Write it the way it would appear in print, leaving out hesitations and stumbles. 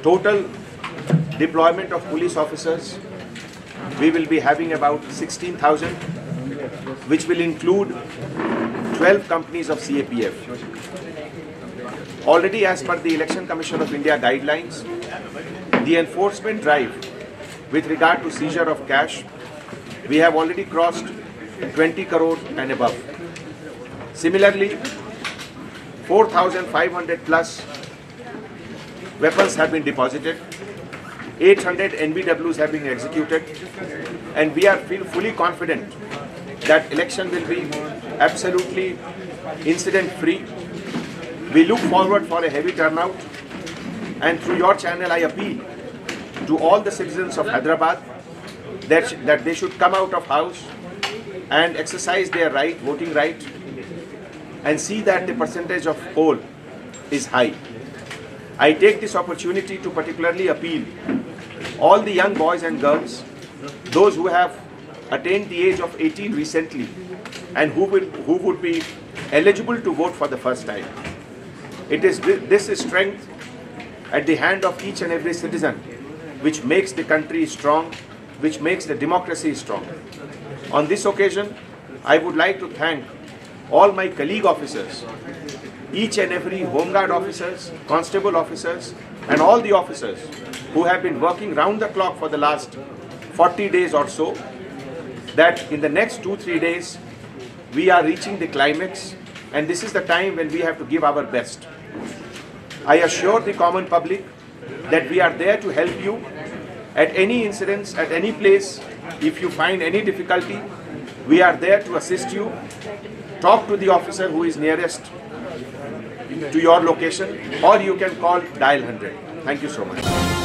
Total deployment of police officers, we will be having about 16,000, which will include 12 companies of CAPF. Already, as per the Election Commission of India guidelines, the enforcement drive with regard to seizure of cash, we have already crossed 20 crore and above. Similarly, 4,500 plus weapons have been deposited, 800 NBWs have been executed, and we are fully confident that election will be absolutely incident-free. We look forward for a heavy turnout, and through your channel I appeal to all the citizens of Hyderabad that they should come out of house and exercise their right, voting right, and see that the percentage of poll is high. I take this opportunity to particularly appeal all the young boys and girls, those who have attained the age of 18 recently and who would be eligible to vote for the first time. It is this strength at the hand of each and every citizen which makes the country strong, which makes the democracy strong. On this occasion, I would like to thank all my colleague officers, each and every Home Guard officers, constable officers, and all the officers who have been working round the clock for the last 40 days or so, that in the next 2-3 days, we are reaching the climax, and this is the time when we have to give our best. I assure the common public that we are there to help you at any incidents, at any place. If you find any difficulty, we are there to assist you. Talk to the officer who is nearest to your location, or you can call dial 100. Thank you so much.